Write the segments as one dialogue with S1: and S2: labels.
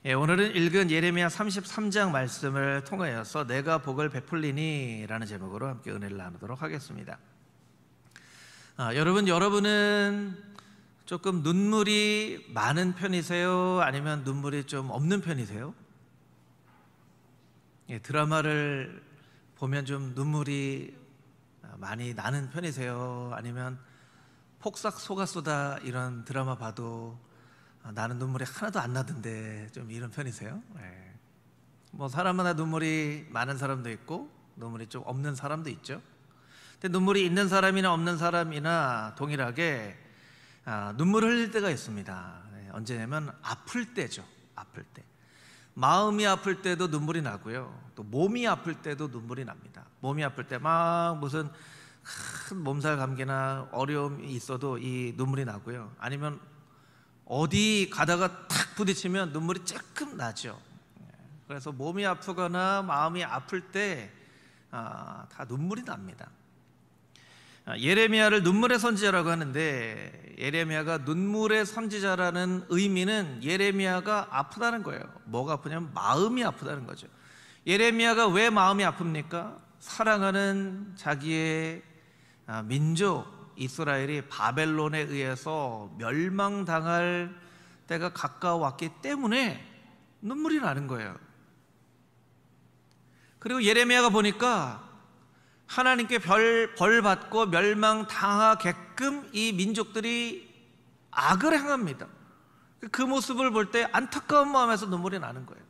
S1: 오늘은 읽은 예레미야 33장 말씀을 통하여서 내가 복을 베풀리니 라는 제목으로 함께 은혜를 나누도록 하겠습니다. 여러분은 조금 눈물이 많은 편이세요? 아니면 눈물이 좀 없는 편이세요? 드라마를 보면 좀 눈물이 많이 나는 편이세요? 아니면 폭삭 속았수다 이런 드라마 봐도 나는 눈물이 하나도 안 나던데 좀 이런 편이세요? 뭐 사람마다 눈물이 많은 사람도 있고 눈물이 좀 없는 사람도 있죠. 근데 눈물이 있는 사람이나 없는 사람이나 동일하게 눈물을 흘릴 때가 있습니다. 언제냐면 아플 때죠. 아플 때. 마음이 아플 때도 눈물이 나고요, 또 몸이 아플 때도 눈물이 납니다. 몸이 아플 때 막 무슨 큰 몸살 감기나 어려움이 있어도 이 눈물이 나고요, 아니면 어디 가다가 탁 부딪히면 눈물이 조금 나죠. 그래서 몸이 아프거나 마음이 아플 때 다 눈물이 납니다. 예레미야를 눈물의 선지자라고 하는데, 예레미야가 눈물의 선지자라는 의미는 예레미야가 아프다는 거예요. 뭐가 아프냐면 마음이 아프다는 거죠. 예레미야가 왜 마음이 아픕니까? 사랑하는 자기의 민족 이스라엘이 바벨론에 의해서 멸망당할 때가 가까워왔기 때문에 눈물이 나는 거예요. 그리고 예레미야가 보니까 하나님께 벌 받고 멸망당하게끔 이 민족들이 악을 행합니다. 그 모습을 볼 때 안타까운 마음에서 눈물이 나는 거예요.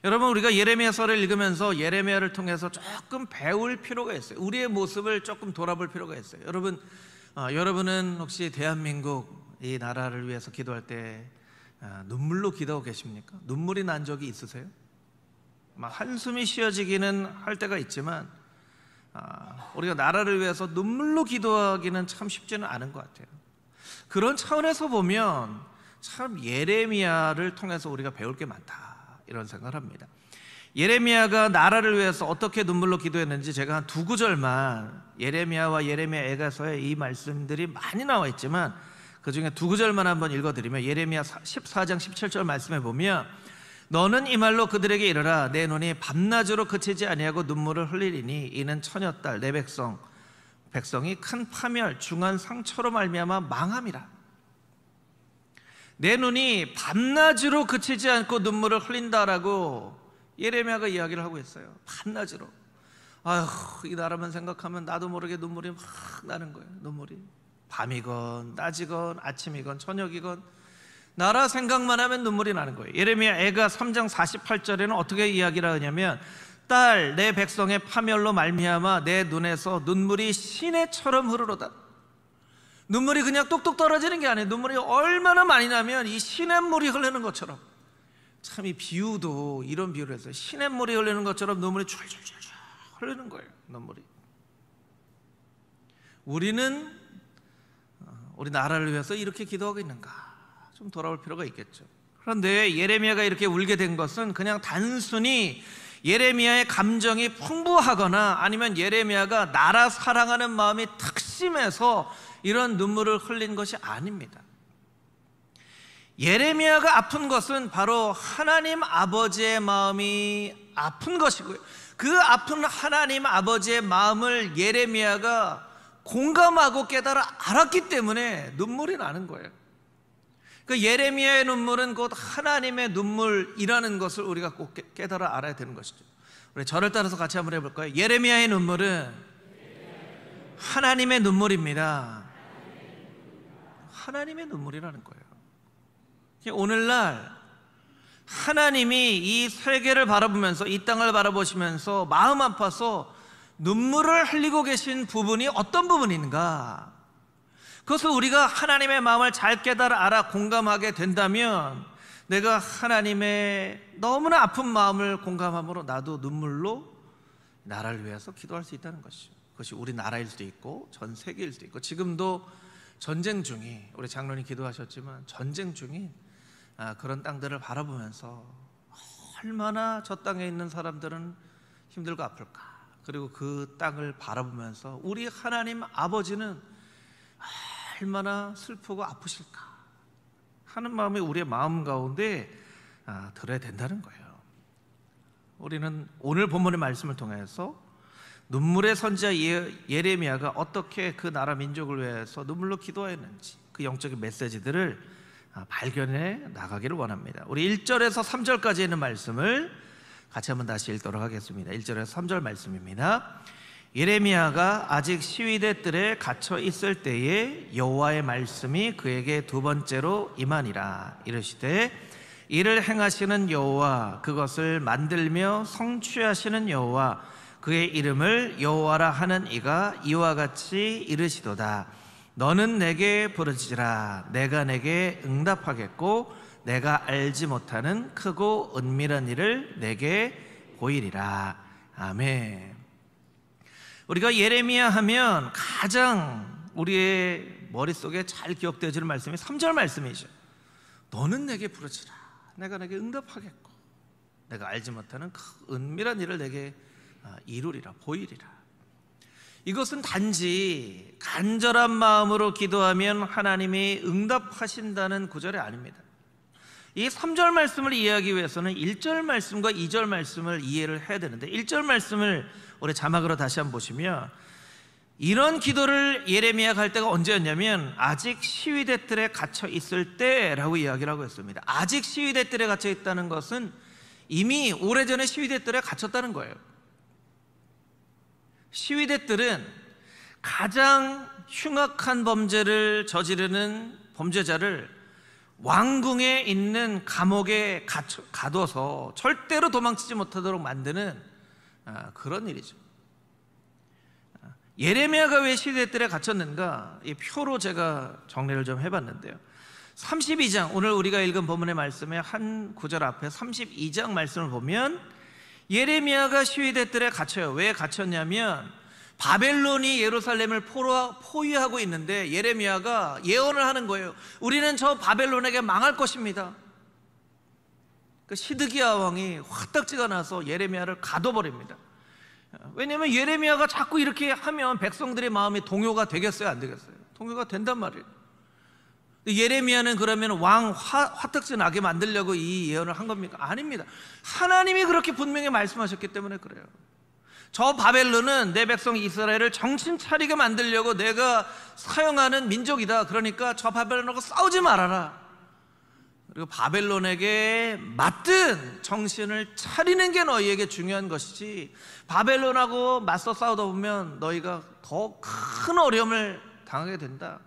S1: 여러분, 우리가 예레미야서를 읽으면서 예레미야를 통해서 조금 배울 필요가 있어요. 우리의 모습을 조금 돌아볼 필요가 있어요. 여러분은 혹시 대한민국 이 나라를 위해서 기도할 때 눈물로 기도하고 계십니까? 눈물이 난 적이 있으세요? 막 한숨이 쉬어지기는 할 때가 있지만 우리가 나라를 위해서 눈물로 기도하기는 참 쉽지는 않은 것 같아요. 그런 차원에서 보면 참 예레미야를 통해서 우리가 배울 게 많다, 이런 생각을 합니다. 예레미야가 나라를 위해서 어떻게 눈물로 기도했는지 제가 한 두 구절만, 예레미야와 예레미야 애가서에 이 말씀들이 많이 나와 있지만 그 중에 두 구절만 한번 읽어드리면, 예레미야 14장 17절 말씀에 보면 너는 이 말로 그들에게 이르라. 내 눈이 밤낮으로 그치지 아니하고 눈물을 흘리리니 이는 처녀딸 내 백성이 큰 파멸 중한 상처로 말미암아 망함이라. 내 눈이 밤낮으로 그치지 않고 눈물을 흘린다라고 예레미야가 이야기를 하고 있어요. 밤낮으로. 아휴, 이 나라만 생각하면 나도 모르게 눈물이 막 나는 거예요. 눈물이 밤이건 낮이건 아침이건 저녁이건 나라 생각만 하면 눈물이 나는 거예요. 예레미야 애가 3장 48절에는 어떻게 이야기를 하냐면, 딸 내 백성의 파멸로 말미암아 내 눈에서 눈물이 시내처럼 흐르로다. 눈물이 그냥 뚝뚝 떨어지는 게 아니에요. 눈물이 얼마나 많이 나면 이 시냇물이 흐르는 것처럼, 참 이 비유도 이런 비유를 했어요. 시냇물이 흐르는 것처럼 눈물이 줄줄줄줄 흐르는 거예요. 눈물이. 우리는 우리 나라를 위해서 이렇게 기도하고 있는가, 좀 돌아볼 필요가 있겠죠. 그런데 예레미야가 이렇게 울게 된 것은 그냥 단순히 예레미야의 감정이 풍부하거나 아니면 예레미야가 나라 사랑하는 마음이 특심해서 이런 눈물을 흘린 것이 아닙니다. 예레미야가 아픈 것은 바로 하나님 아버지의 마음이 아픈 것이고요, 그 아픈 하나님 아버지의 마음을 예레미야가 공감하고 깨달아 알았기 때문에 눈물이 나는 거예요. 그 예레미야의 눈물은 곧 하나님의 눈물이라는 것을 우리가 꼭 깨달아 알아야 되는 것이죠. 우리 저를 따라서 같이 한번 해볼까요? 예레미야의 눈물은 하나님의 눈물입니다. 하나님의 눈물이라는 거예요. 오늘날 하나님이 이 세계를 바라보면서, 이 땅을 바라보시면서 마음 아파서 눈물을 흘리고 계신 부분이 어떤 부분인가, 그것을 우리가 하나님의 마음을 잘 깨달아 알아 공감하게 된다면 내가 하나님의 너무나 아픈 마음을 공감함으로 나도 눈물로 나라를 위해서 기도할 수 있다는 것이죠. 그것이 우리 나라일 수도 있고 전 세계일 수도 있고, 지금도 전쟁 중인, 우리 장로님 기도하셨지만 전쟁 중인 그런 땅들을 바라보면서 얼마나 저 땅에 있는 사람들은 힘들고 아플까, 그리고 그 땅을 바라보면서 우리 하나님 아버지는 얼마나 슬프고 아프실까, 하는 마음이 우리의 마음 가운데 들어야 된다는 거예요. 우리는 오늘 본문의 말씀을 통해서 눈물의 선지자 예레미야가 어떻게 그 나라 민족을 위해서 눈물로 기도했는지 그 영적인 메시지들을 발견해 나가기를 원합니다. 우리 1절에서 3절까지 있는 말씀을 같이 한번 다시 읽도록 하겠습니다. 1절에서 3절 말씀입니다. 예레미야가 아직 시위대 뜰에 갇혀 있을 때에 여호와의 말씀이 그에게 두 번째로 임하니라. 이르시되 이를 행하시는 여호와, 그것을 만들며 성취하시는 여호와, 그의 이름을 여호와라 하는 이가 이와 같이 이르시도다. 너는 내게 부르짖으라. 내가 내게 응답하겠고 내가 알지 못하는 크고 은밀한 일을 내게 보이리라. 아멘. 우리가 예레미야 하면 가장 우리의 머릿속에 잘 기억되어지는 말씀이 3절 말씀이죠. 너는 내게 부르짖으라. 내가 내게 응답하겠고 내가 알지 못하는 은밀한 일을 내게 이루리라, 보이리라. 이것은 단지 간절한 마음으로 기도하면 하나님이 응답하신다는 구절이 아닙니다. 이 3절 말씀을 이해하기 위해서는 1절 말씀과 2절 말씀을 이해를 해야 되는데, 1절 말씀을 우리 자막으로 다시 한번 보시면 이런 기도를 예레미야가 할 때가 언제였냐면 아직 시위대 뜰에 갇혀 있을 때라고 이야기를 하고 있습니다. 아직 시위대 뜰에 갇혀 있다는 것은 이미 오래전에 시위대 뜰에 갇혔다는 거예요. 시위대 뜰은 가장 흉악한 범죄를 저지르는 범죄자를 왕궁에 있는 감옥에 가둬서 절대로 도망치지 못하도록 만드는 그런 일이죠. 예레미야가 왜 시위대 뜰에 갇혔는가, 이 표로 제가 정리를 좀 해봤는데요. 32장, 오늘 우리가 읽은 본문의 말씀의 한 구절 앞에 32장 말씀을 보면 예레미야가 시위대 뜰에 갇혀요. 왜 갇혔냐면 바벨론이 예루살렘을 포위하고 있는데 예레미야가 예언을 하는 거예요. 우리는 저 바벨론에게 망할 것입니다. 그 시드기야 왕이 화딱지가 나서 예레미야를 가둬버립니다. 왜냐하면 예레미야가 자꾸 이렇게 하면 백성들의 마음이 동요가 되겠어요, 안 되겠어요? 동요가 된단 말이에요. 예레미야는 그러면 왕 화딱지 나게 만들려고 이 예언을 한 겁니까? 아닙니다. 하나님이 그렇게 분명히 말씀하셨기 때문에 그래요. 저 바벨론은 내 백성 이스라엘을 정신 차리게 만들려고 내가 사용하는 민족이다. 그러니까 저 바벨론하고 싸우지 말아라. 그리고 바벨론에게 맞든 정신을 차리는 게 너희에게 중요한 것이지, 바벨론하고 맞서 싸우다 보면 너희가 더 큰 어려움을 당하게 된다.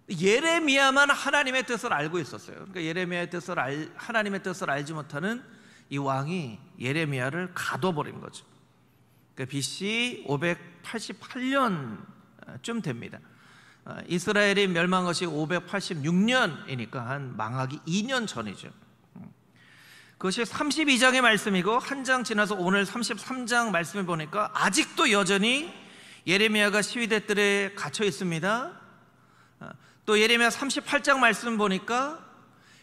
S1: 예레미야만 하나님의 뜻을 알고 있었어요. 그러니까 예레미야의 뜻을 하나님의 뜻을 알지 못하는 이 왕이 예레미야를 가둬버린 거죠. 그러니까 BC 588년쯤 됩니다. 이스라엘이 멸망한 것이 586년이니까 한 망하기 2년 전이죠. 그것이 32장의 말씀이고, 한 장 지나서 오늘 33장 말씀을 보니까 아직도 여전히 예레미야가 시위대 뜰에 갇혀 있습니다. 또 예레미야 38장 말씀 보니까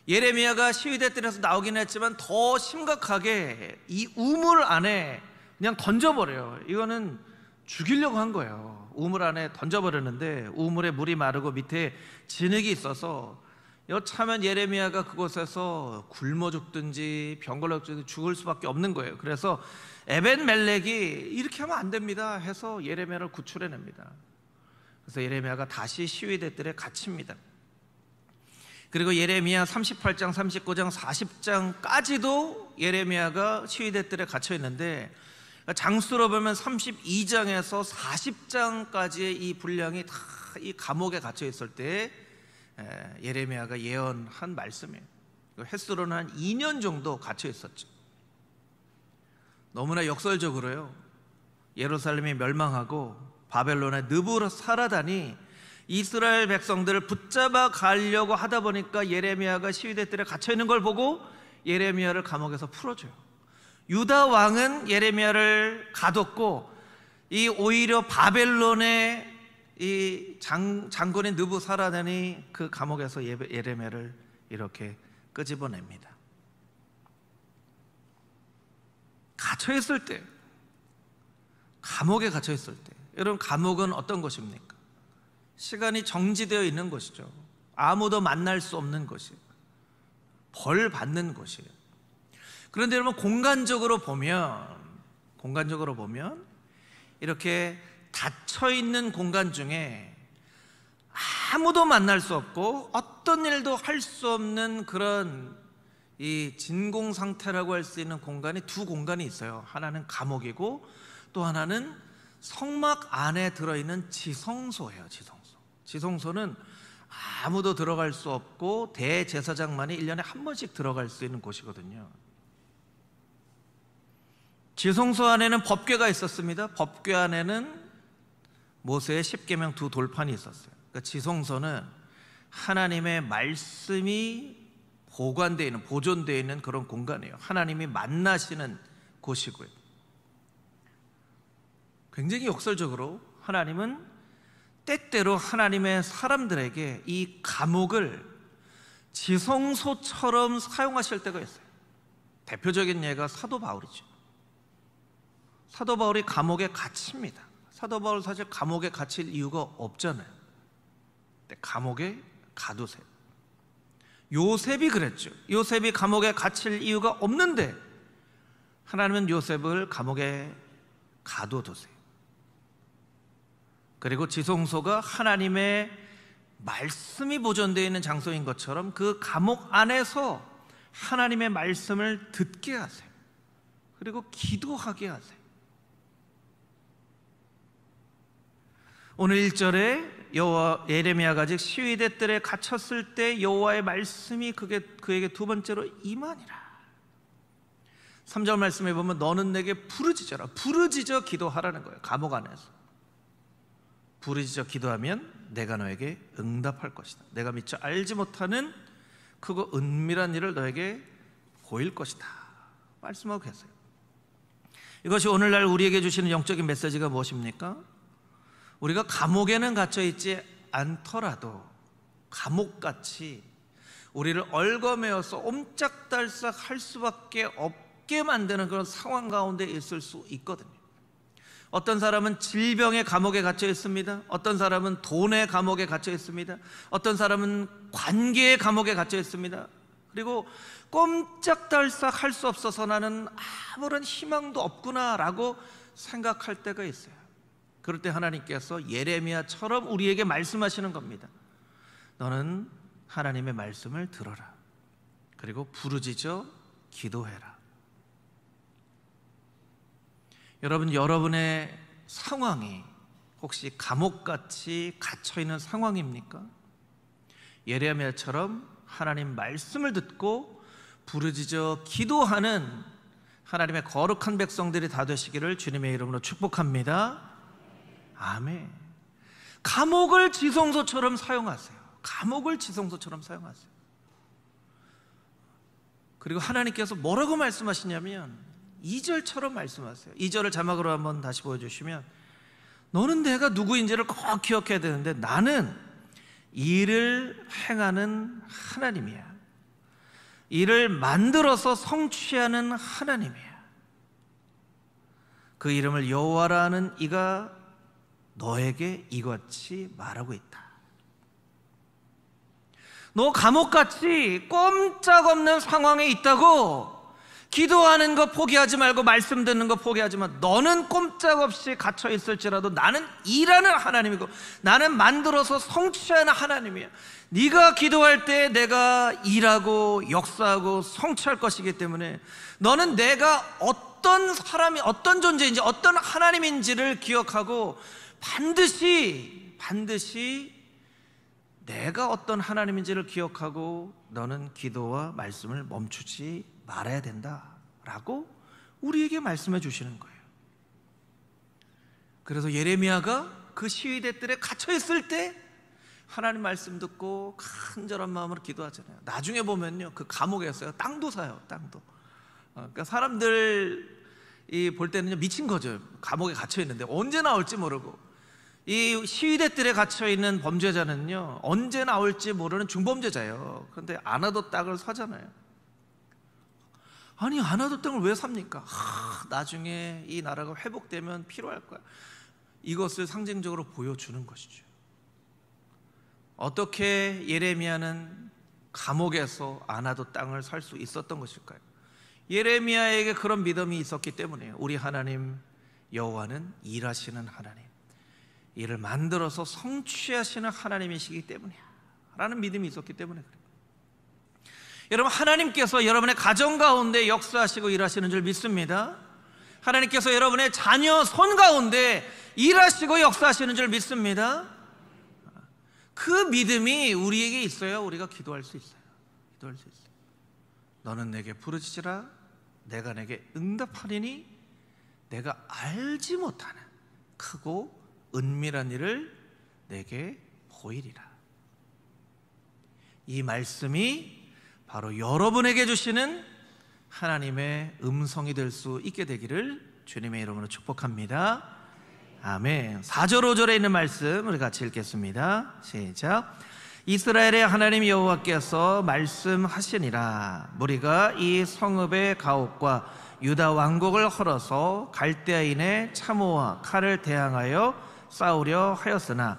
S1: 예레미야가 시위대 뜰에서 나오긴 했지만 더 심각하게 이 우물 안에 그냥 던져버려요. 이거는 죽이려고 한 거예요. 우물 안에 던져버렸는데 우물에 물이 마르고 밑에 진흙이 있어서 여차하면 예레미야가 그곳에서 굶어 죽든지 병 걸려 죽을 수밖에 없는 거예요. 그래서 에벤멜렉이 이렇게 하면 안 됩니다 해서 예레미야를 구출해냅니다. 그래서 예레미야가 다시 시위대 뜰에 갇힙니다. 그리고 예레미야 38장, 39장, 40장까지도 예레미야가 시위대 뜰에 갇혀 있는데, 장수로 보면 32장에서 40장까지의 이 분량이 다 이 감옥에 갇혀 있을 때 예레미야가 예언한 말씀이에요. 횟수로는 한 2년 정도 갇혀 있었죠. 너무나 역설적으로요, 예루살렘이 멸망하고 바벨론의 느부갓네살이 이스라엘 백성들을 붙잡아 가려고 하다 보니까 예레미야가 시위대 뜰에 갇혀 있는 걸 보고 예레미야를 감옥에서 풀어줘요. 유다 왕은 예레미야를 가뒀고, 이 오히려 바벨론의 이 장군인 느부갓네살이 그 감옥에서 예레미야를 이렇게 끄집어냅니다. 갇혀 있을 때, 감옥에 갇혀 있을 때, 여러분, 감옥은 어떤 곳입니까? 시간이 정지되어 있는 곳이죠. 아무도 만날 수 없는 곳이에요. 벌 받는 곳이에요. 그런데 여러분 공간적으로 보면 이렇게 닫혀 있는 공간 중에 아무도 만날 수 없고 어떤 일도 할 수 없는 그런 이 진공 상태라고 할 수 있는 공간이 두 공간이 있어요. 하나는 감옥이고 또 하나는 성막 안에 들어있는 지성소예요. 지성소는 아무도 들어갈 수 없고 대제사장만이 1년에 한 번씩 들어갈 수 있는 곳이거든요. 지성소 안에는 법궤가 있었습니다. 법궤 안에는 모세의 십계명 두 돌판이 있었어요. 그러니까 지성소는 하나님의 말씀이 보존되어 있는 그런 공간이에요. 하나님이 만나시는 곳이고요. 굉장히 역설적으로 하나님은 때때로 하나님의 사람들에게 이 감옥을 지성소처럼 사용하실 때가 있어요. 대표적인 예가 사도 바울이죠. 사도 바울이 감옥에 갇힙니다. 사도 바울 사실 감옥에 갇힐 이유가 없잖아요. 근데 감옥에 가두세요. 요셉이 그랬죠. 요셉이 감옥에 갇힐 이유가 없는데 하나님은 요셉을 감옥에 가둬두세요. 그리고 지성소가 하나님의 말씀이 보존되어 있는 장소인 것처럼 그 감옥 안에서 하나님의 말씀을 듣게 하세요. 그리고 기도하게 하세요. 오늘 1절에 예레미야가 아직 시위대 뜰에 갇혔을 때 여호와의 말씀이 그에게 두 번째로 임하니라. 3절 말씀에 보면 너는 내게 부르짖어라. 부르짖어 기도하라는 거예요. 감옥 안에서 부르짖어 기도하면 내가 너에게 응답할 것이다. 내가 미처 알지 못하는 크고 은밀한 일을 너에게 보일 것이다 말씀하고 계세요. 이것이 오늘날 우리에게 주시는 영적인 메시지가 무엇입니까? 우리가 감옥에는 갇혀있지 않더라도 감옥같이 우리를 얽어매어서 옴짝달싹 할 수밖에 없게 만드는 그런 상황 가운데 있을 수 있거든요. 어떤 사람은 질병의 감옥에 갇혀 있습니다. 어떤 사람은 돈의 감옥에 갇혀 있습니다. 어떤 사람은 관계의 감옥에 갇혀 있습니다. 그리고 꼼짝달싹 할 수 없어서 나는 아무런 희망도 없구나라고 생각할 때가 있어요. 그럴 때 하나님께서 예레미야처럼 우리에게 말씀하시는 겁니다. 너는 하나님의 말씀을 들어라. 그리고 부르짖어 기도해라. 여러분, 여러분의 상황이 혹시 감옥같이 갇혀있는 상황입니까? 예레미야처럼 하나님 말씀을 듣고 부르짖어 기도하는 하나님의 거룩한 백성들이 다 되시기를 주님의 이름으로 축복합니다. 아멘. 감옥을 지성소처럼 사용하세요. 감옥을 지성소처럼 사용하세요. 그리고 하나님께서 뭐라고 말씀하시냐면 2절처럼 말씀하세요. 2절을 자막으로 한번 다시 보여주시면 너는 내가 누구인지를 꼭 기억해야 되는데 나는 일을 행하는 하나님이야. 일을 만들어서 성취하는 하나님이야. 그 이름을 여호와라 하는 이가 너에게 이같이 말하고 있다. 너 감옥같이 꼼짝없는 상황에 있다고 기도하는 거 포기하지 말고 말씀 듣는 거 포기하지 마. 너는 꼼짝없이 갇혀 있을지라도 나는 일하는 하나님이고 나는 만들어서 성취하는 하나님이야. 네가 기도할 때 내가 일하고 역사하고 성취할 것이기 때문에 너는 내가 어떤 사람이 어떤 존재인지 어떤 하나님인지를 기억하고 반드시 내가 어떤 하나님인지를 기억하고 너는 기도와 말씀을 멈추지 말아야 된다라고 우리에게 말씀해 주시는 거예요. 그래서 예레미야가 그 시위대들에 갇혀 있을 때 하나님 말씀 듣고 간절한 마음으로 기도하잖아요. 나중에 보면요, 그 감옥에서요 땅도 사요. 땅도. 그러니까 사람들이 볼 때는요 미친 거죠. 감옥에 갇혀 있는데 언제 나올지 모르고. 이 시위대들에 갇혀있는 범죄자는요 언제 나올지 모르는 중범죄자예요. 그런데 아나도 땅을 사잖아요. 아니 아나도 땅을 왜 삽니까? 나중에 이 나라가 회복되면 필요할 거야. 이것을 상징적으로 보여주는 것이죠. 어떻게 예레미야는 감옥에서 안아도 땅을 살 수 있었던 것일까요? 예레미야에게 그런 믿음이 있었기 때문이에요. 우리 하나님 여호와는 일하시는 하나님, 이를 만들어서 성취하시는 하나님이시기 때문이야 라는 믿음이 있었기 때문에 그래요. 여러분, 하나님께서 여러분의 가정 가운데 역사하시고 일하시는 줄 믿습니다. 하나님께서 여러분의 자녀 손 가운데 일하시고 역사하시는 줄 믿습니다. 그 믿음이 우리에게 있어야 우리가 기도할 수 있어요. 기도할 수 있어요. 너는 내게 부르짖으라 내가 내게 응답하리니 내가 알지 못하는 크고 은밀한 일을 내게 보이리라. 이 말씀이 바로 여러분에게 주시는 하나님의 음성이 될 수 있게 되기를 주님의 이름으로 축복합니다. 아멘. 4절 5절에 있는 말씀 우리 같이 읽겠습니다. 시작. 이스라엘의 하나님 여호와께서 말씀하시니라. 무리가 이 성읍의 가옥과 유다 왕국을 헐어서 갈대아인의 참호와 칼을 대항하여 싸우려 하였으나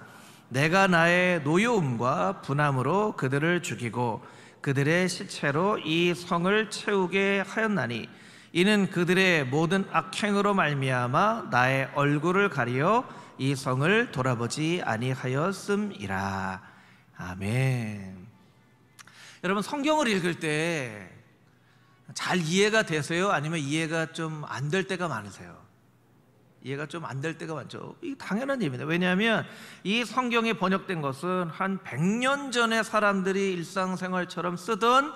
S1: 내가 나의 노여움과 분함으로 그들을 죽이고 그들의 시체로 이 성을 채우게 하였나니 이는 그들의 모든 악행으로 말미암아 나의 얼굴을 가리어 이 성을 돌아보지 아니하였음이라. 아멘. 여러분, 성경을 읽을 때 잘 이해가 되세요? 아니면 이해가 좀 안 될 때가 많으세요? 이해가 좀 안 될 때가 많죠. 이게 당연한 일입니다. 왜냐하면 이 성경이 번역된 것은 한 100년 전에 사람들이 일상생활처럼 쓰던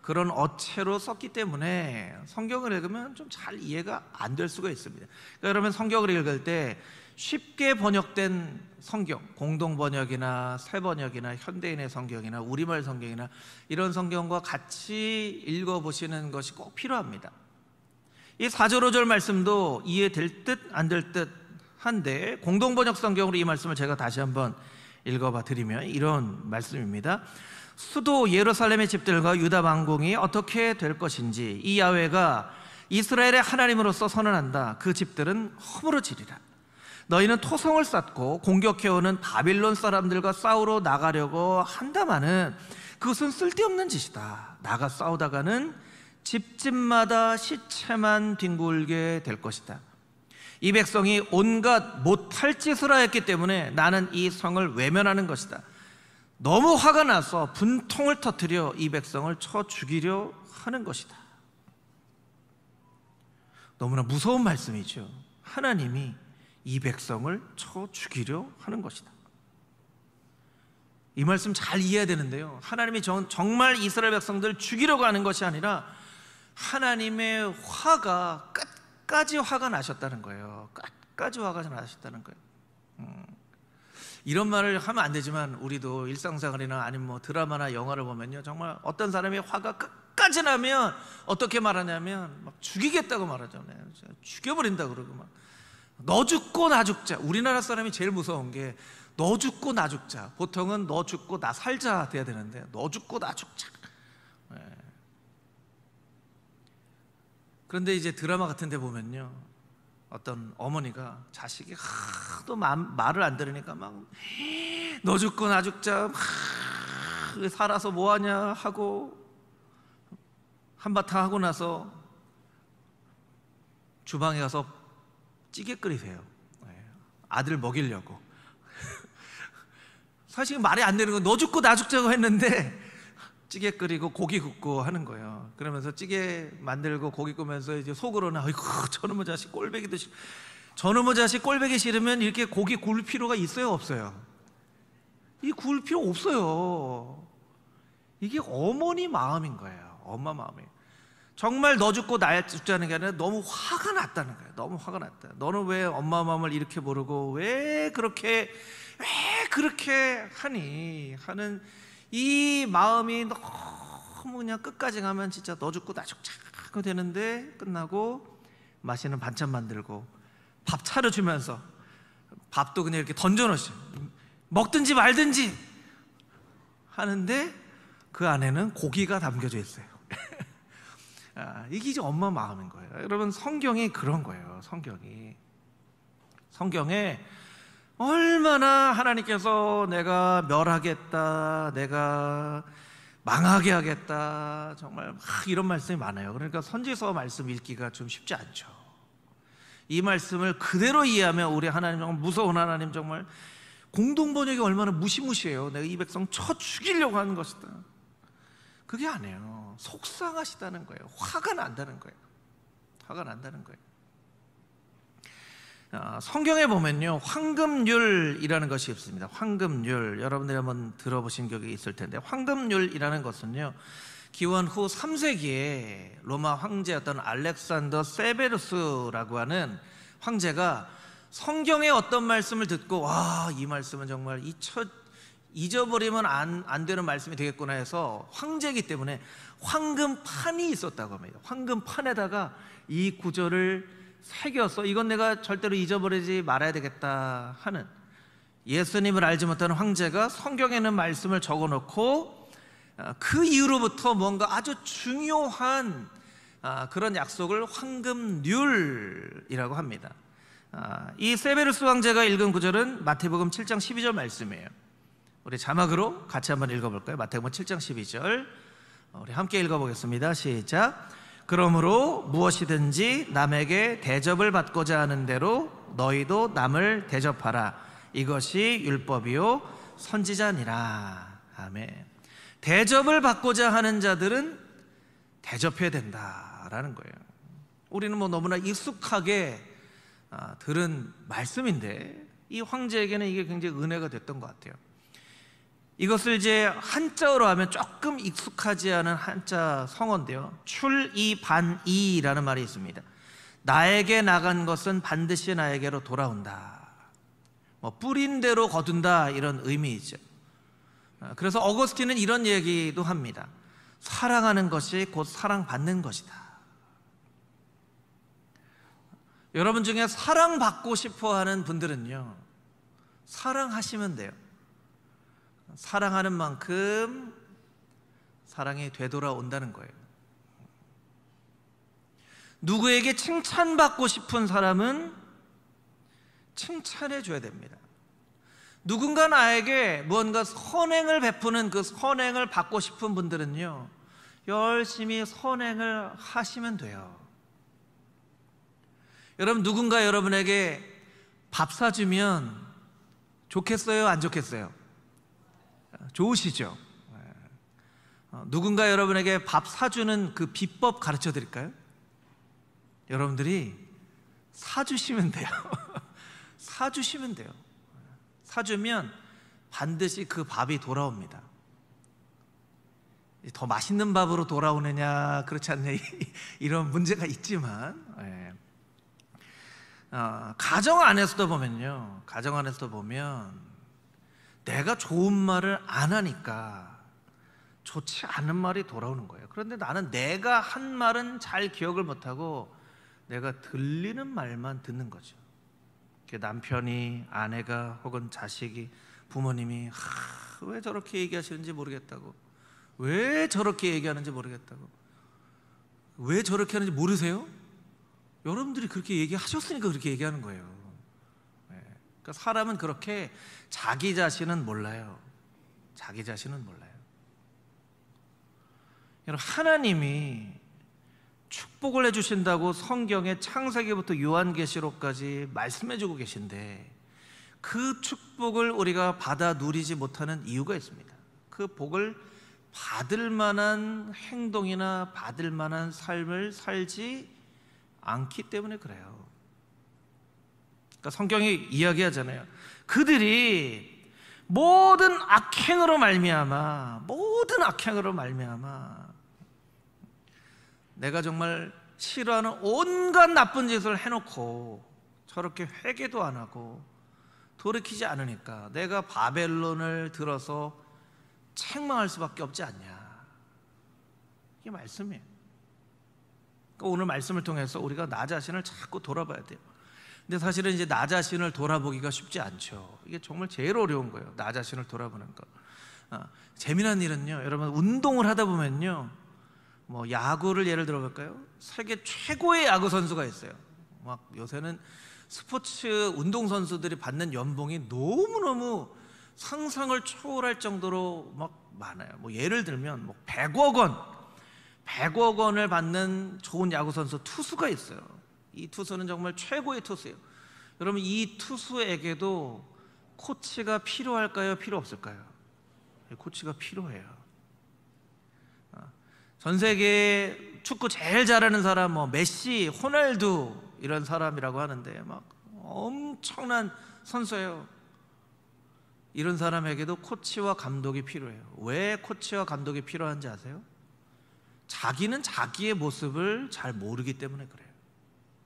S1: 그런 어체로 썼기 때문에 성경을 읽으면 좀 잘 이해가 안 될 수가 있습니다. 그러니까 여러분, 성경을 읽을 때 쉽게 번역된 성경, 공동번역이나 새번역이나 현대인의 성경이나 우리말 성경이나 이런 성경과 같이 읽어보시는 것이 꼭 필요합니다. 이 4절 5절 말씀도 이해될 듯 안 될 듯 한데 공동번역 성경으로 이 말씀을 제가 다시 한번 읽어봐 드리면 이런 말씀입니다. 수도 예루살렘의 집들과 유다 왕궁이 어떻게 될 것인지 이 야훼가 이스라엘의 하나님으로서 선언한다. 그 집들은 허물어지리라. 너희는 토성을 쌓고 공격해오는 바빌론 사람들과 싸우러 나가려고 한다마는 그것은 쓸데없는 짓이다. 나가 싸우다가는 집집마다 시체만 뒹굴게 될 것이다. 이 백성이 온갖 못할 짓을 하였기 때문에 나는 이 성을 외면하는 것이다. 너무 화가 나서 분통을 터뜨려 이 백성을 쳐 죽이려 하는 것이다. 너무나 무서운 말씀이죠. 하나님이 이 백성을 쳐 죽이려 하는 것이다. 이 말씀 잘 이해해야 되는데요, 하나님이 정말 이스라엘 백성들 죽이려고 하는 것이 아니라 하나님의 화가 끝까지 화가 나셨다는 거예요. 끝까지 화가 나셨다는 거예요. 이런 말을 하면 안 되지만 우리도 일상생활이나 아니면 뭐 드라마나 영화를 보면요, 정말 어떤 사람이 화가 끝까지 나면 어떻게 말하냐면 막 죽이겠다고 말하잖아요. 죽여버린다 그러고 막 너 죽고 나 죽자. 우리나라 사람이 제일 무서운 게 너 죽고 나 죽자. 보통은 너 죽고 나 살자 돼야 되는데 너 죽고 나 죽자. 그런데 이제 드라마 같은 데 보면요, 어떤 어머니가 자식이 하도 말을 안 들으니까 막 너 죽고 나 죽자, 막 살아서 뭐하냐 하고 한바탕 하고 나서 주방에 가서 찌개 끓이세요. 아들 먹이려고. 사실 말이 안 되는 건 너 죽고 나 죽자고 했는데 찌개 끓이고 고기 굽고 하는 거예요. 그러면서 찌개 만들고 고기 구우면서 이제 속으로는 아이고 저놈의 자식 꼴배기도 싫. 저놈의 자식 꼴배기 싫으면 이렇게 고기 구울 필요가 있어요, 없어요? 이 구울 필요 없어요. 이게 어머니 마음인 거예요. 엄마 마음이에요. 정말 너 죽고 나 죽자는 게 아니라 너무 화가 났다는 거예요. 너무 화가 났다. 너는 왜 엄마 마음을 이렇게 모르고 왜 그렇게 하니 하는 이 마음이 너무 그냥 끝까지 가면 진짜 너 죽고 나 죽자 하고 되는데, 끝나고 맛있는 반찬 만들고 밥 차려주면서 밥도 그냥 이렇게 던져놓으시, 먹든지 말든지 하는데 그 안에는 고기가 담겨져 있어요. 이게 이제 엄마 마음인 거예요. 여러분, 성경이 그런 거예요. 성경에 얼마나 하나님께서 내가 멸하겠다, 내가 망하게 하겠다, 정말 막 이런 말씀이 많아요. 그러니까 선지서 말씀 읽기가 좀 쉽지 않죠. 이 말씀을 그대로 이해하면 우리 하나님 정말 무서운 하나님, 정말 공동번역이 얼마나 무시무시해요. 내가 이 백성 쳐 죽이려고 하는 것이다. 그게 아니에요. 속상하시다는 거예요. 화가 난다는 거예요. 화가 난다는 거예요. 성경에 보면요, 황금률이라는 것이 있습니다. 황금률, 여러분들이 한번 들어보신 적이 있을 텐데, 황금률이라는 것은요, 기원 후 3세기에 로마 황제였던 알렉산더 세베루스라고 하는 황제가 성경의 어떤 말씀을 듣고, 와, 이 말씀은 정말 잊어버리면 안 되는 말씀이 되겠구나 해서, 황제이기 때문에 황금판이 있었다고 합니다. 황금판에다가 이 구절을 새겨서 이건 내가 절대로 잊어버리지 말아야 되겠다 하는, 예수님을 알지 못하는 황제가 성경에 있는 말씀을 적어놓고 그 이후로부터 뭔가 아주 중요한 그런 약속을 황금률이라고 합니다. 이 세베루스 황제가 읽은 구절은 마태복음 7장 12절 말씀이에요. 우리 자막으로 같이 한번 읽어볼까요? 마태복음 7장 12절 우리 함께 읽어보겠습니다. 시작. 그러므로 무엇이든지 남에게 대접을 받고자 하는 대로 너희도 남을 대접하라. 이것이 율법이요 선지자니라. 아멘. 대접을 받고자 하는 자들은 대접해야 된다라는 거예요. 우리는 뭐 너무나 익숙하게 들은 말씀인데, 이 황제에게는 이게 굉장히 은혜가 됐던 것 같아요. 이것을 이제 한자어로 하면 조금 익숙하지 않은 한자 성어인데요, 출이반이라는 말이 있습니다. 나에게 나간 것은 반드시 나에게로 돌아온다, 뭐 뿌린 대로 거둔다, 이런 의미이죠. 그래서 어거스틴은 이런 얘기도 합니다. 사랑하는 것이 곧 사랑받는 것이다. 여러분 중에 사랑받고 싶어하는 분들은요, 사랑하시면 돼요. 사랑하는 만큼 사랑이 되돌아온다는 거예요. 누구에게 칭찬받고 싶은 사람은 칭찬해 줘야 됩니다. 누군가 나에게 무언가 선행을 베푸는 그 선행을 받고 싶은 분들은요, 열심히 선행을 하시면 돼요. 여러분, 누군가 여러분에게 밥 사주면 좋겠어요, 안 좋겠어요? 좋으시죠? 누군가 여러분에게 밥 사주는 그 비법 가르쳐 드릴까요? 여러분들이 사주시면 돼요. 사주시면 돼요. 사주면 반드시 그 밥이 돌아옵니다. 더 맛있는 밥으로 돌아오느냐 그렇지 않느냐 이런 문제가 있지만, 가정 안에서도 보면요, 가정 안에서도 보면 내가 좋은 말을 안 하니까 좋지 않은 말이 돌아오는 거예요. 그런데 나는 내가 한 말은 잘 기억을 못하고 내가 들리는 말만 듣는 거죠. 남편이, 아내가, 혹은 자식이, 부모님이 왜 저렇게 얘기하시는지 모르겠다고, 왜 저렇게 얘기하는지 모르겠다고, 왜 저렇게 하는지 모르세요? 여러분들이 그렇게 얘기하셨으니까 그렇게 얘기하는 거예요. 그러니까 사람은 그렇게 자기 자신은 몰라요. 자기 자신은 몰라요. 여러분, 하나님이 축복을 해주신다고 성경에 창세기부터 요한계시록까지 말씀해주고 계신데, 그 축복을 우리가 받아 누리지 못하는 이유가 있습니다. 그 복을 받을 만한 행동이나 받을 만한 삶을 살지 않기 때문에 그래요. 그러니까 성경이 이야기하잖아요. 그들이 모든 악행으로 말미암아 내가 정말 싫어하는 온갖 나쁜 짓을 해놓고 저렇게 회개도 안 하고 돌이키지 않으니까 내가 바벨론을 들어서 책망할 수밖에 없지 않냐, 이게 말씀이에요. 그러니까 오늘 말씀을 통해서 우리가 나 자신을 자꾸 돌아봐야 돼요. 근데 사실은 이제 나 자신을 돌아보기가 쉽지 않죠. 이게 정말 제일 어려운 거예요, 나 자신을 돌아보는 거. 재미난 일은요, 여러분, 운동을 하다 보면요, 뭐 야구를 예를 들어 볼까요? 세계 최고의 야구 선수가 있어요. 막 요새는 스포츠 운동선수들이 받는 연봉이 너무너무 상상을 초월할 정도로 막 많아요. 뭐 예를 들면 뭐 100억 원을 받는 좋은 야구선수 투수가 있어요. 이 투수는 정말 최고의 투수예요. 여러분, 이 투수에게도 코치가 필요할까요? 필요 없을까요? 코치가 필요해요. 전 세계 축구 제일 잘하는 사람 뭐 메시, 호날두 이런 사람이라고 하는데 막 엄청난 선수예요. 이런 사람에게도 코치와 감독이 필요해요. 왜 코치와 감독이 필요한지 아세요? 자기는 자기의 모습을 잘 모르기 때문에 그래요.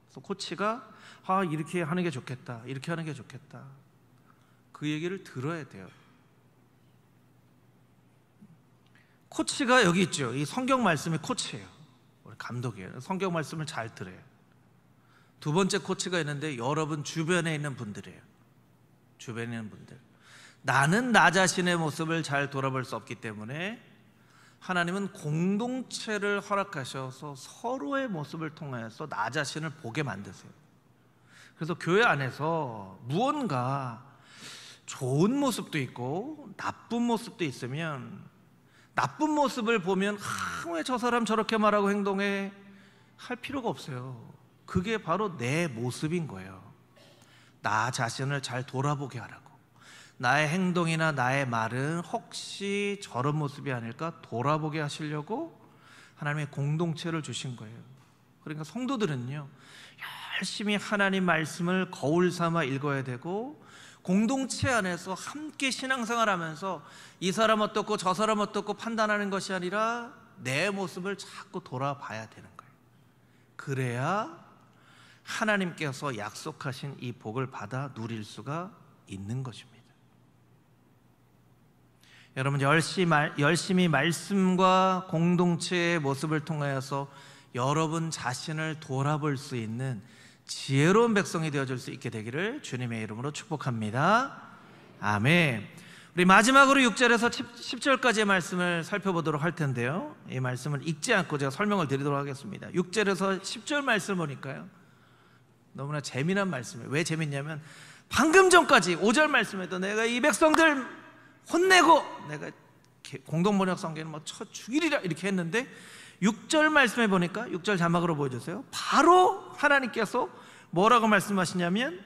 S1: 그래서 코치가 이렇게 하는 게 좋겠다, 이렇게 하는 게 좋겠다, 그 얘기를 들어야 돼요. 코치가 여기 있죠. 이 성경 말씀이 코치예요. 우리 감독이에요. 성경 말씀을 잘 들어요. 두 번째 코치가 있는데 여러분 주변에 있는 분들이에요. 주변에 있는 분들. 나는 나 자신의 모습을 잘 돌아볼 수 없기 때문에 하나님은 공동체를 허락하셔서 서로의 모습을 통해서 나 자신을 보게 만드세요. 그래서 교회 안에서 무언가 좋은 모습도 있고 나쁜 모습도 있으면 나쁜 모습을 보면 왜 저 사람 저렇게 말하고 행동해? 할 필요가 없어요. 그게 바로 내 모습인 거예요. 나 자신을 잘 돌아보게 하라고. 나의 행동이나 나의 말은 혹시 저런 모습이 아닐까 돌아보게 하시려고 하나님의 공동체를 주신 거예요. 그러니까 성도들은요, 열심히 하나님 말씀을 거울 삼아 읽어야 되고, 공동체 안에서 함께 신앙생활하면서 이 사람 어떻고 저 사람 어떻고 판단하는 것이 아니라 내 모습을 자꾸 돌아봐야 되는 거예요. 그래야 하나님께서 약속하신 이 복을 받아 누릴 수가 있는 것입니다. 여러분, 열심히 말씀과 공동체의 모습을 통하여서 여러분 자신을 돌아볼 수 있는 지혜로운 백성이 되어줄 수 있게 되기를 주님의 이름으로 축복합니다. 아멘. 우리 마지막으로 6절에서 10절까지의 말씀을 살펴보도록 할 텐데요, 이 말씀을 읽지 않고 제가 설명을 드리도록 하겠습니다. 6절에서 10절 말씀을 보니까요, 너무나 재미난 말씀이에요. 왜 재밌냐면 방금 전까지 5절 말씀에도 내가 이 백성들 혼내고 내가 공동번역 성경은 뭐 쳐 죽이리라 이렇게 했는데 6절 말씀에 보니까 6절 자막으로 보여주세요. 바로 하나님께서 뭐라고 말씀하시냐면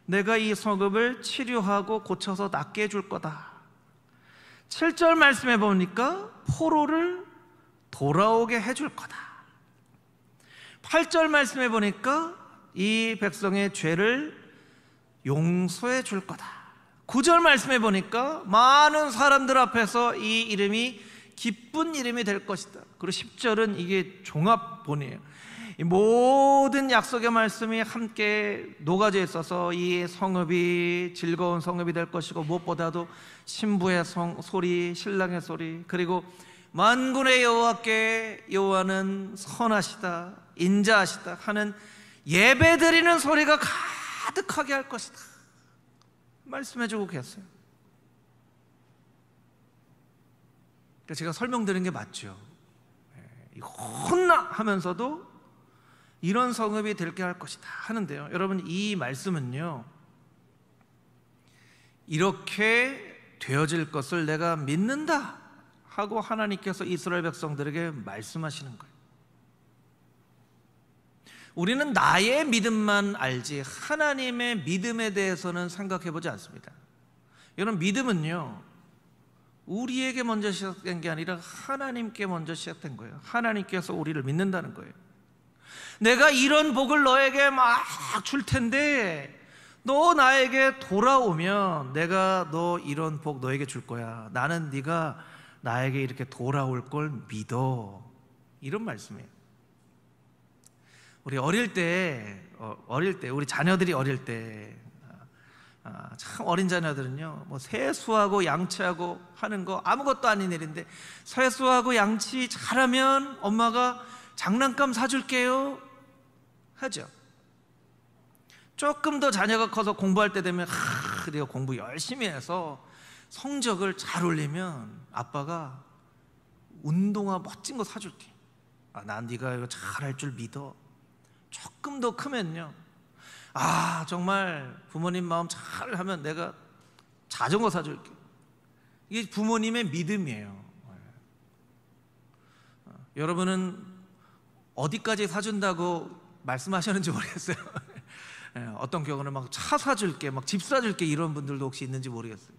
S1: 내가 이 성읍을 치료하고 고쳐서 낫게 해줄 거다. 7절 말씀에 보니까 포로를 돌아오게 해줄 거다. 8절 말씀에 보니까 이 백성의 죄를 용서해 줄 거다. 9절 말씀에 보니까 많은 사람들 앞에서 이 이름이 기쁜 이름이 될 것이다. 그리고 10절은 이게 종합본이에요. 이 모든 약속의 말씀이 함께 녹아져 있어서 이 성읍이 즐거운 성읍이 될 것이고, 무엇보다도 신부의 소리, 신랑의 소리, 그리고 만군의 여호와께 여호와는 선하시다, 인자하시다 하는 예배드리는 소리가 가득하게 할 것이다 말씀해주고 계세요. 제가 설명드린 게 맞죠. 혼나 하면서도 이런 성읍이 되게 할 것이다 하는데요, 여러분, 이 말씀은요, 이렇게 되어질 것을 내가 믿는다 하고 하나님께서 이스라엘 백성들에게 말씀하시는 거예요. 우리는 나의 믿음만 알지 하나님의 믿음에 대해서는 생각해 보지 않습니다. 여러분, 믿음은요, 우리에게 먼저 시작된 게 아니라 하나님께 먼저 시작된 거예요. 하나님께서 우리를 믿는다는 거예요. 내가 이런 복을 너에게 막 줄 텐데 너 나에게 돌아오면 내가 너 이런 복 너에게 줄 거야. 나는 네가 나에게 이렇게 돌아올 걸 믿어. 이런 말씀이에요. 우리 어릴 때 우리 자녀들이 어릴 때 참 어린 자녀들은요, 뭐 세수하고 양치하고 하는 거 아무것도 아닌 일인데 세수하고 양치 잘하면 엄마가 장난감 사줄게요 하죠. 조금 더 자녀가 커서 공부할 때 되면 내가 공부 열심히 해서 성적을 잘 올리면 아빠가 운동화 멋진 거 사줄게. 난 네가 이거 잘할 줄 믿어. 조금 더 크면요, 정말 부모님 마음 잘 하면 내가 자전거 사줄게. 이게 부모님의 믿음이에요. 여러분은 어디까지 사준다고 말씀하셨는지 모르겠어요. 어떤 경우는 막 차 사줄게, 막 집 사줄게 이런 분들도 혹시 있는지 모르겠어요.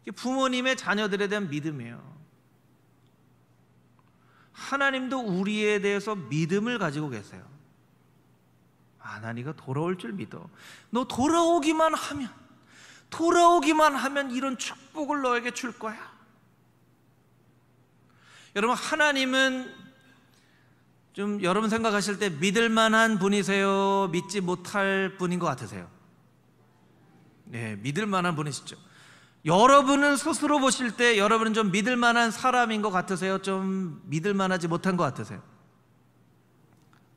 S1: 이게 부모님의 자녀들에 대한 믿음이에요. 하나님도 우리에 대해서 믿음을 가지고 계세요. 나 네가 돌아올 줄 믿어. 너 돌아오기만 하면 이런 축복을 너에게 줄 거야. 여러분, 하나님은 좀 여러분 생각하실 때 믿을 만한 분이세요? 믿지 못할 분인 것 같으세요? 네, 믿을 만한 분이시죠. 여러분은 스스로 보실 때 여러분은 좀 믿을 만한 사람인 것 같으세요? 좀 믿을 만하지 못한 것 같으세요?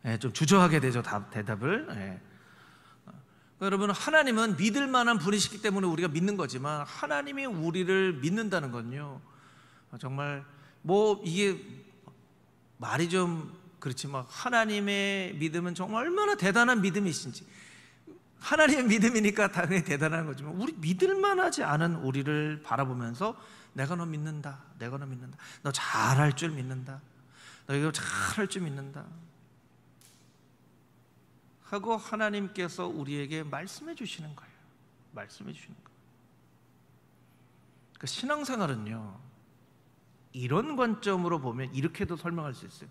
S1: 네, 좀 주저하게 되죠, 대답을. 네. 여러분, 하나님은 믿을 만한 분이시기 때문에 우리가 믿는 거지만 하나님이 우리를 믿는다는 건요, 정말 이게 말이 좀 그렇지만 하나님의 믿음은 정말 얼마나 대단한 믿음이신지, 하나님의 믿음이니까 당연히 대단한 거지만 우리 믿을 만하지 않은 우리를 바라보면서 내가 너 믿는다, 내가 너 믿는다, 너 잘할 줄 믿는다, 너 이거 잘할 줄 믿는다 하고 하나님께서 우리에게 말씀해 주시는 거예요. 말씀해 주시는 거예요. 그 신앙생활은요, 이런 관점으로 보면 이렇게도 설명할 수 있어요.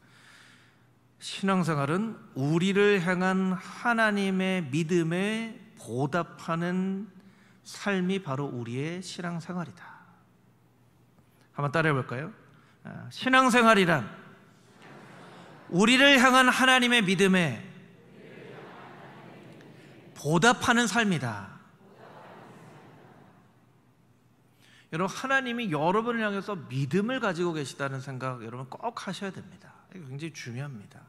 S1: 신앙생활은 우리를 향한 하나님의 믿음에 보답하는 삶이 바로 우리의 신앙생활이다. 한번 따라해 볼까요? 신앙생활이란 우리를 향한 하나님의 믿음에 보답하는 삶이다. 여러분, 하나님이 여러분을 향해서 믿음을 가지고 계시다는 생각 여러분 꼭 하셔야 됩니다. 이거 굉장히 중요합니다.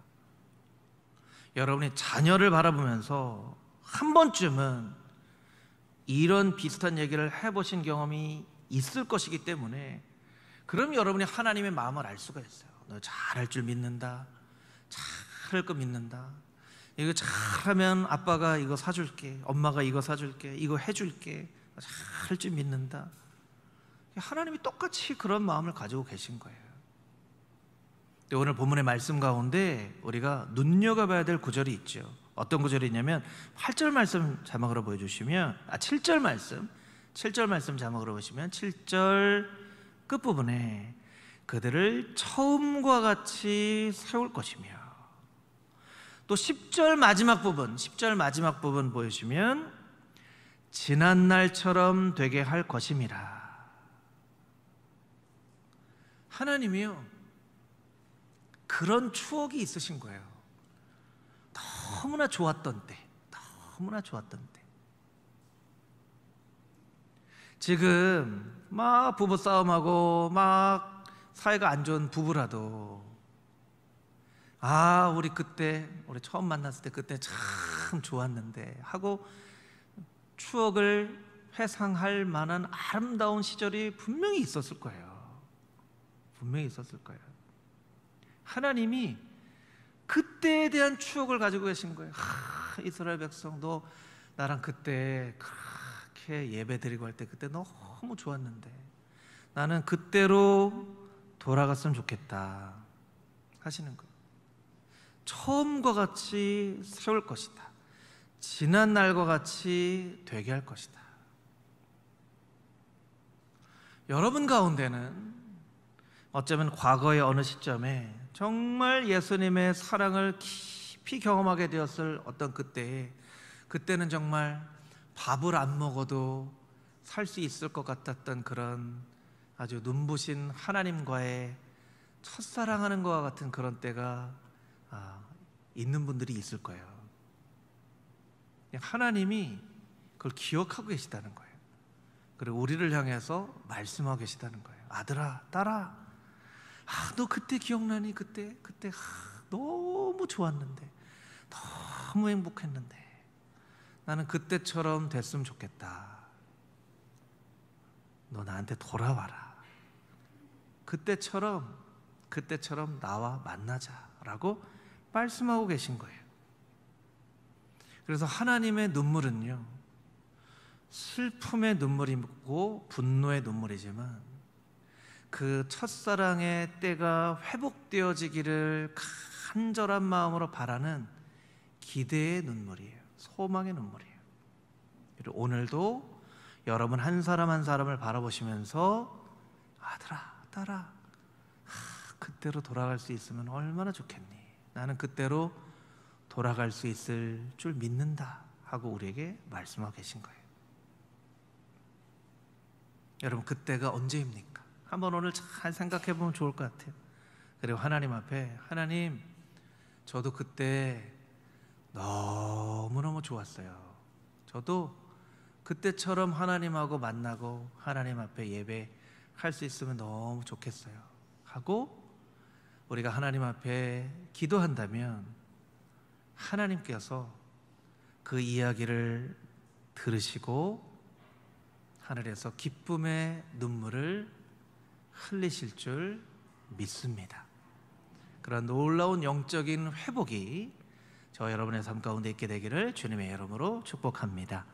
S1: 여러분이 자녀를 바라보면서 한 번쯤은 이런 비슷한 얘기를 해보신 경험이 있을 것이기 때문에, 그럼 여러분이 하나님의 마음을 알 수가 있어요. 너 잘할 줄 믿는다, 잘할 거 믿는다, 이거 잘하면 아빠가 이거 사줄게, 엄마가 이거 사줄게, 이거 해줄게, 잘할 줄 믿는다. 하나님이 똑같이 그런 마음을 가지고 계신 거예요. 오늘 본문의 말씀 가운데 우리가 눈여겨봐야 될 구절이 있죠. 어떤 구절이 있냐면 8절 말씀 자막으로 보여주시면 7절 말씀 자막으로 보시면 7절 끝부분에 그들을 처음과 같이 세울 것이며, 또 10절 마지막 부분 보여주시면 지난 날처럼 되게 할 것임이라. 하나님이요, 그런 추억이 있으신 거예요. 너무나 좋았던 때. 지금 막 부부싸움하고 막 사이가 안 좋은 부부라도 우리 처음 만났을 때 그때 참 좋았는데 하고 추억을 회상할 만한 아름다운 시절이 분명히 있었을 거예요. 하나님이 그때에 대한 추억을 가지고 계신 거예요. 이스라엘 백성, 너 나랑 그때 그렇게 예배 드리고 할 때 그때 너무 좋았는데 나는 그때로 돌아갔으면 좋겠다 하시는 거예요. 처음과 같이 세울 것이다. 지난 날과 같이 되게 할 것이다. 여러분 가운데는 어쩌면 과거의 어느 시점에 정말 예수님의 사랑을 깊이 경험하게 되었을 어떤 그때는 정말 밥을 안 먹어도 살 수 있을 것 같았던 그런 아주 눈부신 하나님과의 첫사랑하는 것과 같은 그런 때가 있는 분들이 있을 거예요. 하나님이 그걸 기억하고 계시다는 거예요. 그리고 우리를 향해서 말씀하고 계시다는 거예요. 아들아, 딸아, 너 그때 기억나니? 그때 너무 좋았는데, 너무 행복했는데 나는 그때처럼 됐으면 좋겠다. 너 나한테 돌아와라. 그때처럼 나와 만나자라고 말씀하고 계신 거예요. 그래서 하나님의 눈물은요, 슬픔의 눈물이고 분노의 눈물이지만 그 첫사랑의 때가 회복되어지기를 간절한 마음으로 바라는 기대의 눈물이에요. 소망의 눈물이에요. 그리고 오늘도 여러분 한 사람 한 사람을 바라보시면서 아들아, 딸아, 그때로 돌아갈 수 있으면 얼마나 좋겠니? 나는 그때로 돌아갈 수 있을 줄 믿는다 하고 우리에게 말씀하고 계신 거예요. 여러분, 그때가 언제입니까? 한번 오늘 잘 생각해 보면 좋을 것 같아요. 그리고 하나님 앞에, 하나님, 저도 그때 너무너무 좋았어요. 저도 그때처럼 하나님하고 만나고 하나님 앞에 예배할 수 있으면 너무 좋겠어요 하고 우리가 하나님 앞에 기도한다면 하나님께서 그 이야기를 들으시고 하늘에서 기쁨의 눈물을 흘리실 줄 믿습니다. 그런 놀라운 영적인 회복이 저 여러분의 삶 가운데 있게 되기를 주님의 이름으로 축복합니다.